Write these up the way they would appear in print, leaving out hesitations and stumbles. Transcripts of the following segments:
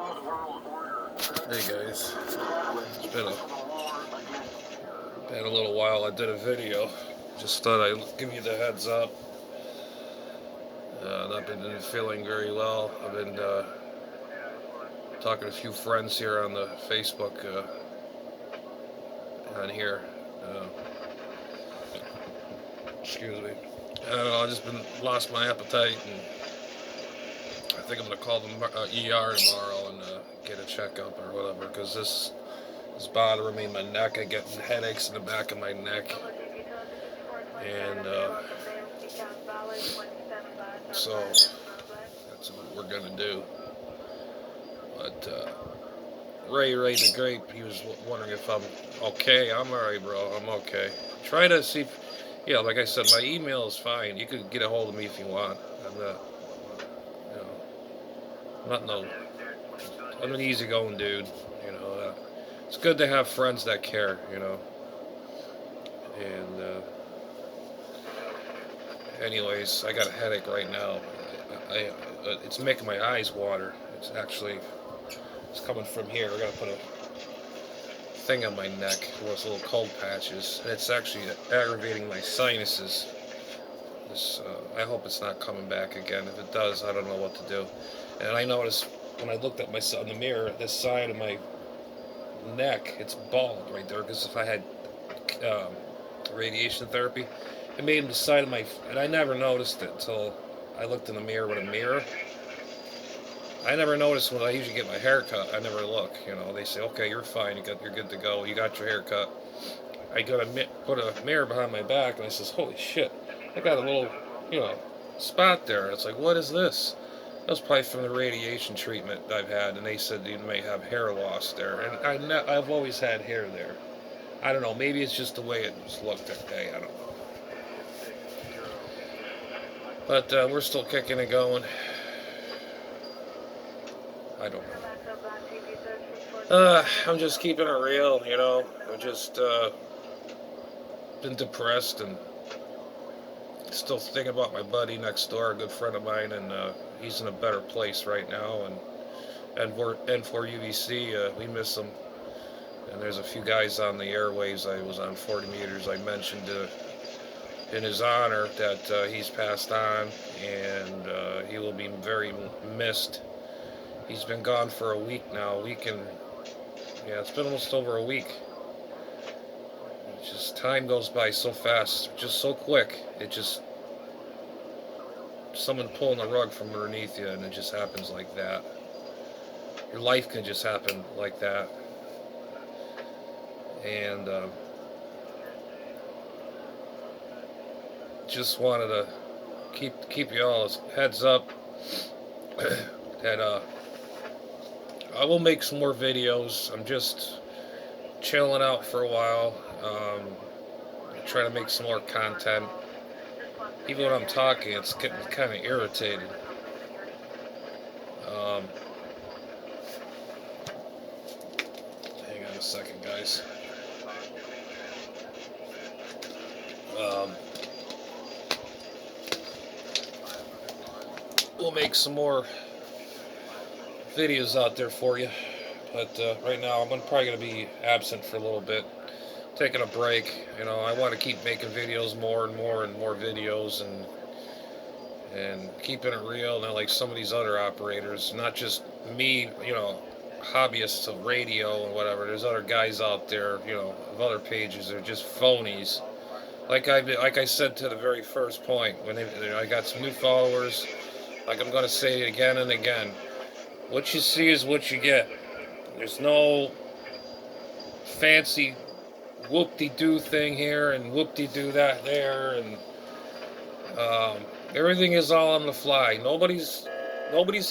Hey guys, it's been a little while. I did a video. Just thought I'd give you the heads up. I've been feeling very well. I've been talking to a few friends here on the Facebook on here. Uh, excuse me. I don't know. I just been lost my appetite, and I think I'm gonna call the ER tomorrow and get a checkup or whatever, because this is bothering me. My neck. I get headaches in the back of my neck, and so that's what we're gonna do. But Ray the Grape, he was wondering if I'm okay. I'm alright, bro. I'm okay. Try to see. Yeah, like I said, my email is fine. You could get a hold of me if you want. I'm not, you know, not no. I'm an easygoing dude. You know, it's good to have friends that care. You know, and anyways, I got a headache right now. It's making my eyes water. It's coming from here. I gotta put a thing on my neck with little cold patches, and it's actually aggravating my sinuses. I hope it's not coming back again. If it does, I don't know what to do. And I noticed when I looked at myself in the mirror, this side of my neck, it's bald right there, because if I had um, radiation therapy, it made the side of my, and I never noticed it until I looked in the mirror with a mirror. I never noticed when I usually get my hair cut. I never look. You know, they say, okay, you're fine. You're good to go. You got your hair cut. I put a mirror behind my back, and I says, holy shit, I got a little, you know, spot there. It's like, what is this? That was probably from the radiation treatment I've had, and they said you may have hair loss there. And I've always had hair there. I don't know. Maybe it's just the way it was looked that day. I don't know. But we're still kicking and going. I don't know. I'm just keeping it real, you know. I'm just been depressed and still thinking about my buddy next door, a good friend of mine, and he's in a better place right now. And for UVC, we miss him. And there's a few guys on the airwaves. I was on 40 meters. I mentioned in his honor that he's passed on, and he will be very missed. He's been gone for a week now. Yeah, it's been almost over a week. It's just time goes by so fast, just so quick. Someone pulling the rug from underneath you, and it just happens like that. Your life can just happen like that. And just wanted to keep you all heads up that I will make some more videos. I'm just chilling out for a while, trying to make some more content. Even when I'm talking, it's getting kind of irritated. Hang on a second, guys. We'll make some more videos out there for you, but right now I'm probably going to be absent for a little bit, taking a break. You know, I want to keep making videos, more and more videos, and keeping it real. Not like some of these other operators, not just me, you know, hobbyists of radio and whatever. There's other guys out there, you know, of other pages. They're just phonies. Like I said to the very first point, I got some new followers. Like I'm going to say it again and again. What you see is what you get. There's no fancy whoop-de-doo thing here and whoop-de-doo that there, and everything is all on the fly. Nobody's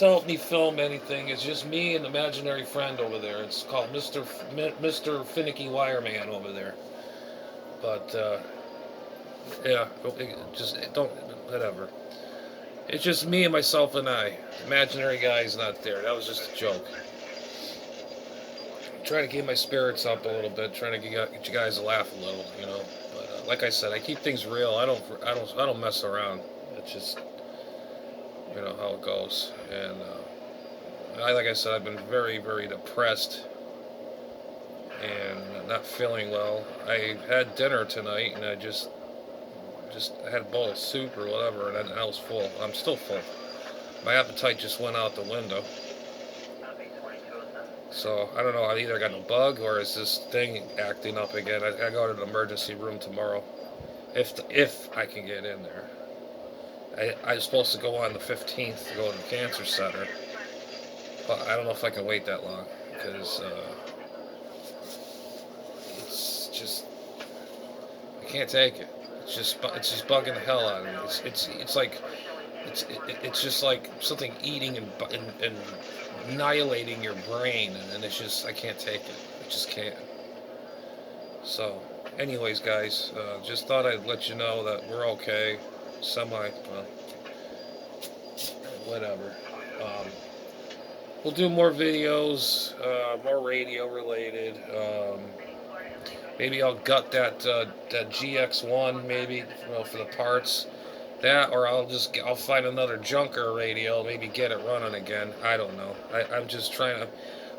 helped me film anything. It's just me and an imaginary friend over there. It's called Mr. Finicky Wireman over there. But yeah, just don't, whatever. It's just me and myself and I. Imaginary guy's not there. That was just a joke. I'm trying to keep my spirits up a little bit, trying to get you guys to laugh a little, you know. But like I said, I keep things real. I don't mess around. It's just, you know, how it goes. And Like I said, I've been very, very depressed and not feeling well. I had dinner tonight, and I just had a bowl of soup or whatever, and I was full. I'm still full. My appetite just went out the window. So I don't know. I either got a bug or is this thing acting up again. I go to the emergency room tomorrow, if I can get in there. I was supposed to go on the 15th to go to the cancer center, but I don't know if I can wait that long because it's just I can't take it. It's just bugging the hell out of me. It's like it's just like something eating and annihilating your brain, and it's just I can't take it. I just can't. So, anyways, guys, just thought I'd let you know that we're okay. Well, whatever. We'll do more videos, more radio related. Maybe I'll gut that GX1 maybe, for the parts. That, or I'll find another junker radio, maybe get it running again. I don't know. I'm just trying to.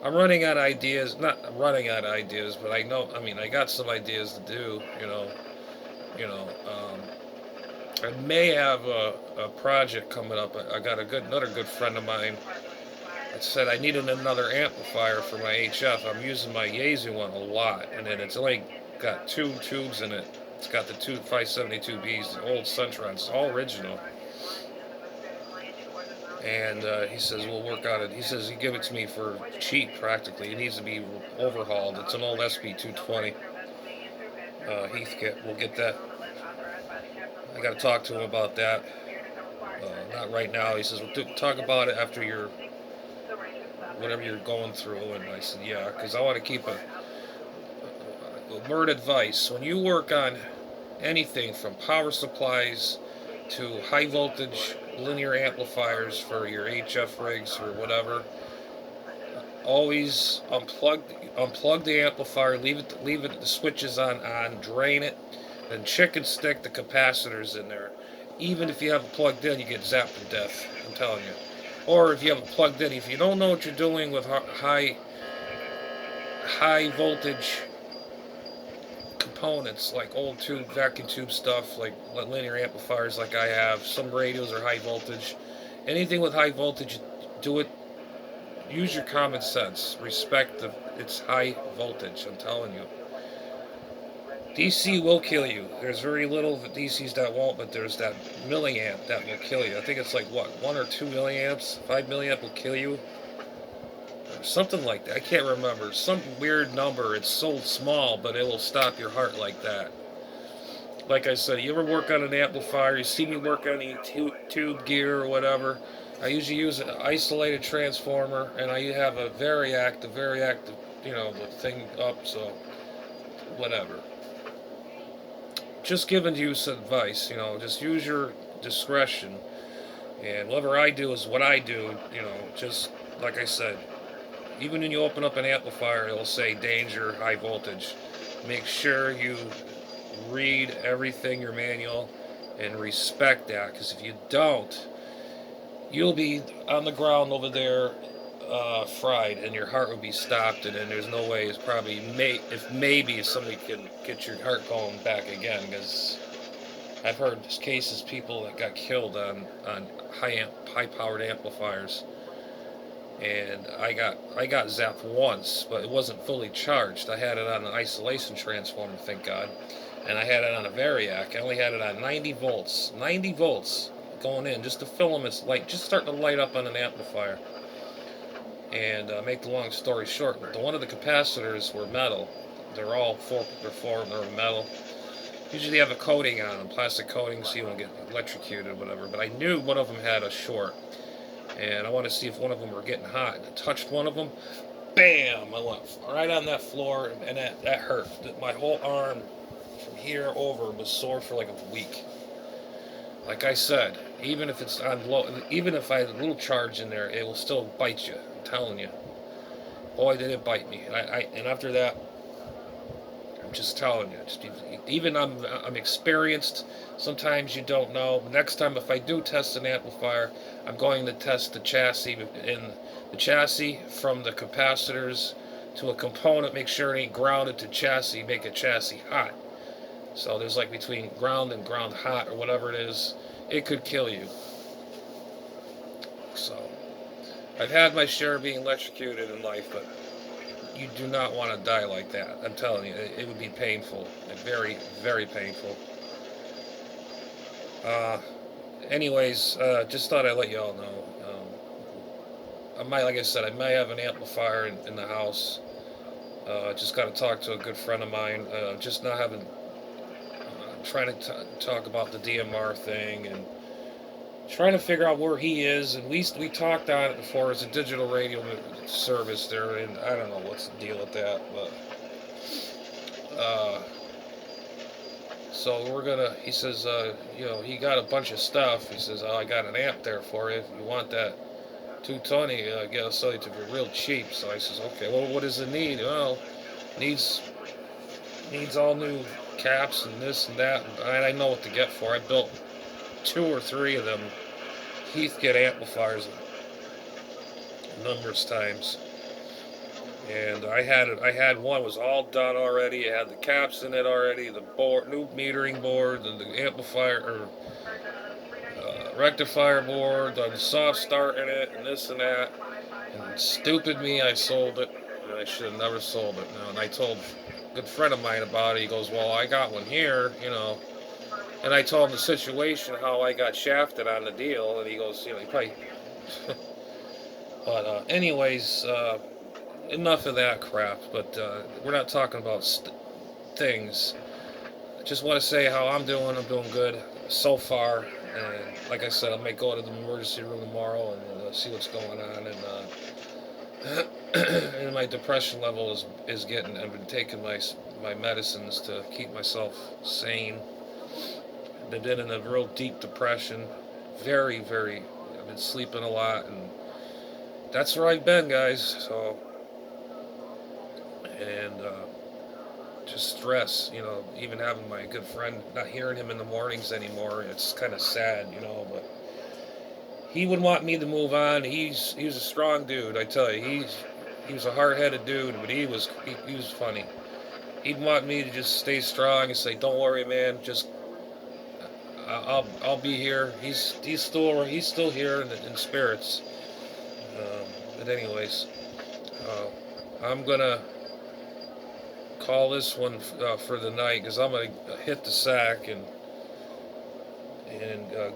I'm running out of ideas. Not running out of ideas, but I know. I mean, I got some ideas to do. You know. I may have a project coming up. I got another good friend of mine. I said I needed another amplifier for my HF. I'm using my Yaesu one a lot, and then it's only got 2 tubes in it. It's got the two 572Bs, the old Suntrons, it's all original. And he says we'll work on it. He says he give it to me for cheap practically. It needs to be overhauled. It's an old SP220. We'll get that. I got to talk to him about that. Not right now. He says we'll talk about it after whatever you're going through. And I said yeah, because I want to keep a word advice. When you work on anything from power supplies to high voltage linear amplifiers for your HF rigs or whatever, always unplug the amplifier, leave it the switches on, drain it, and chicken stick the capacitors in there. Even if you have it plugged in, you get zapped to death, I'm telling you. Or if you have it plugged in, if you don't know what you're doing with high voltage components like old tube, vacuum tube stuff, like linear amplifiers like I have, some radios are high voltage. Anything with high voltage, do it. Use your common sense. Respect it's high voltage, I'm telling you. DC will kill you. There's very little of DCs that won't, but there's that milliamp that will kill you. I think it's like, what, 1 or 2 milliamps? 5 milliamp will kill you? Or something like that. I can't remember. Some weird number. It's so small, but it will stop your heart like that. Like I said, you ever work on an amplifier, you see me work on any tube gear or whatever, I usually use an isolated transformer, and I have a very active, the thing up, so whatever. Just giving you some advice, just use your discretion, and whatever I do is what I do, just like I said, even when you open up an amplifier, it'll say danger, high voltage. Make sure you read everything, your manual, and respect that, because if you don't, you'll be on the ground over there fried, and your heart will be stopped, and then there's no way. It's probably maybe somebody can get your heart going back again, because I've heard cases people that got killed on high powered amplifiers, and I got zapped once, but it wasn't fully charged. I had it on an isolation transformer, thank God, and I had it on a Variac. I only had it on 90 volts going in, just the filaments just starting to light up on an amplifier. And make the long story short, one of the capacitors were metal. They're metal. Usually they have a coating on them, plastic coating, so you won't get electrocuted or whatever. But I knew one of them had a short, and I wanted to see if one of them were getting hot. And I touched one of them, bam! I went right on that floor, and that hurt. My whole arm from here over was sore for like a week. Like I said, even if it's on low, even if I had a little charge in there, it will still bite you. I'm telling you. Boy, did it bite me. And after that, just telling you. Even I'm experienced. Sometimes you don't know. Next time, if I do test an amplifier, I'm going to test the chassis from the capacitors to a component. Make sure it ain't grounded to chassis. Make a chassis hot. So there's like between ground and ground hot or whatever it is. It could kill you. So I've had my share of being electrocuted in life, but you do not want to die like that. I'm telling you, it would be painful. Very, very painful. Anyways, just thought I'd let you all know. Like I said, I might have an amplifier in the house. Just got to talk to a good friend of mine. Just not having, trying to talk about the DMR thing and trying to figure out where he is. And we talked on it before. It's a digital radio service there, and I don't know what's the deal with that, but so we're gonna. He says, he got a bunch of stuff. He says, I got an amp there for you. If you want that 220, I'll sell it to you real cheap. So I says, okay. Well, what does it need? Well, needs all new caps and this and that. And I know what to get for. I built 2 or 3 of them Heathkit amplifiers numerous times. And I had one was all done already. It had the caps in it already, the new metering board, and the amplifier or rectifier board, the soft start in it, and this and that. And stupid me, I sold it. And I should have never sold it. And I told a good friend of mine about it. He goes, "Well, I got one here, And I told him the situation, how I got shafted on the deal, and he goes, he probably. But anyways. Enough of that crap, but we're not talking about things. I just want to say how I'm doing. I'm doing good so far, and like I said, I might go to the emergency room tomorrow and see what's going on. And, and my depression level is getting. I've been taking my medicines to keep myself sane. I've been in a real deep depression, very, very. I've been sleeping a lot, and that's where I've been, guys. So. And just stress, even having my good friend, not hearing him in the mornings anymore, it's kind of sad, but he would want me to move on. He was a strong dude, I tell you. He was a hard-headed dude, but he was funny. He'd want me to just stay strong and say, "Don't worry, man, just I'll be here." He's still here in spirits. But anyways, I'm gonna call this one for the night, because I'm gonna hit the sack and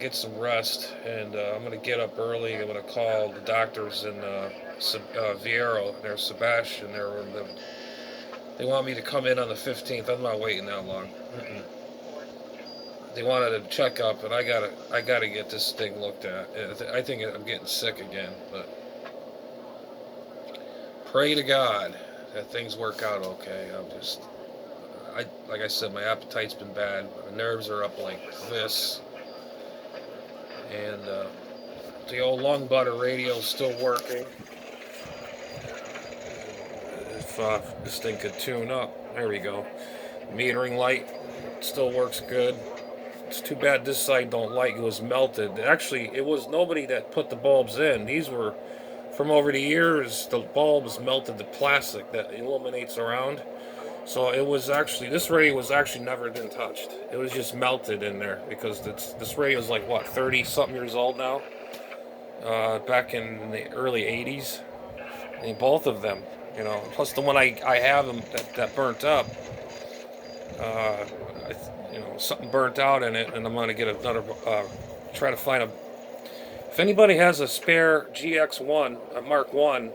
get some rest, and I'm gonna get up early. I'm gonna call the doctors in Viero. They're Sebastian. They want me to come in on the 15th. I'm not waiting that long. They wanted a checkup, and I gotta get this thing looked at. I think I'm getting sick again, but pray to God that things work out okay. Like I said, my appetite's been bad. My nerves are up like this. And the old lung butter radio's still working. If this thing could tune up. There we go. Metering light still works good. It's too bad this side don't light. It was melted. Actually, it was nobody that put the bulbs in. These were... From over the years, the bulbs melted the plastic that illuminates around. So it was actually, this radio was actually never been touched. It was just melted in there, because this radio is like, 30-something years old now? Back in the early 80s. And both of them, plus the one I have that burnt up. Something burnt out in it, and I'm going to get another, try to find a... If anybody has a spare GX1, a Mark 1,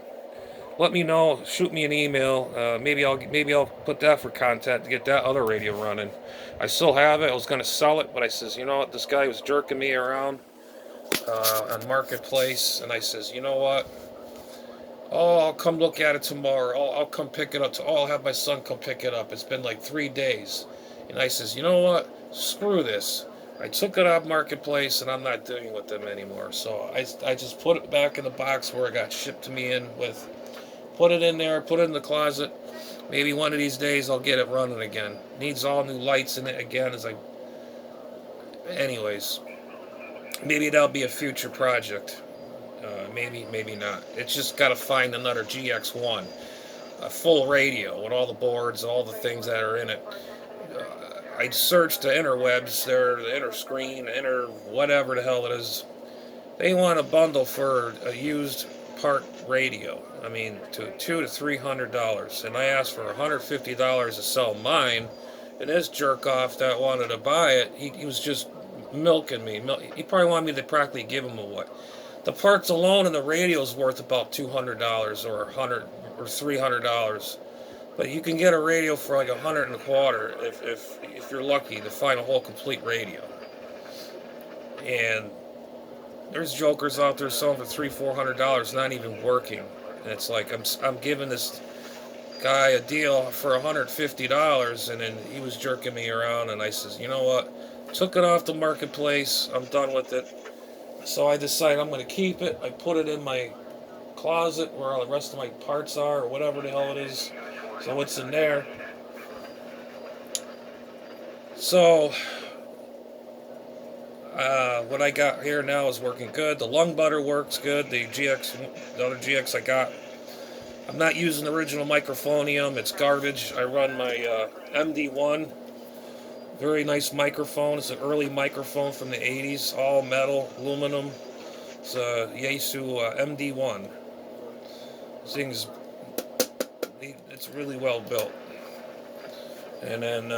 let me know. Shoot me an email. Maybe I'll put that for content to get that other radio running. I still have it. I was going to sell it, but I says, you know what? This guy was jerking me around on Marketplace, and I says, you know what? Oh, I'll come look at it tomorrow. I'll come pick it up. I'll have my son come pick it up. It's been like 3 days. And I says, you know what? Screw this. I took it off Marketplace, and I'm not dealing with them anymore. So I just put it back in the box where it got shipped to me in with. Put it in there, put it in the closet. Maybe one of these days I'll get it running again. Needs all new lights in it again. Anyways, maybe that'll be a future project. Maybe not. It's just got to find another GX1, a full radio with all the boards, all the things that are in it. I searched the interwebs, the inner screen, inner whatever the hell it is. They want a bundle for a used part radio. I mean, to $200 to $300, and I asked for $150 to sell mine. And this jerk off that wanted to buy it, he was just milking me. He probably wanted me to practically give him a what? The parts alone and the radio is worth about $200 or $300. But you can get a radio for like $100 if you're lucky to find a whole complete radio. And there's jokers out there selling for $300-400, not even working. And it's like I'm giving this guy a deal for $150, and then he was jerking me around, and I says, you know what? Took it off the marketplace. I'm done with it. So I decided I'm going to keep it. I put it in my closet where all the rest of my parts are, or whatever the hell it is. So it's in there. So what I got here now is working good. The lung butter works good. The other GX I got, I'm not using the original microphonium. It's garbage. I run my MD1. Very nice microphone. It's an early microphone from the 80s. All metal, aluminum. It's a Yaesu MD1. This thing's, it's really well built. And then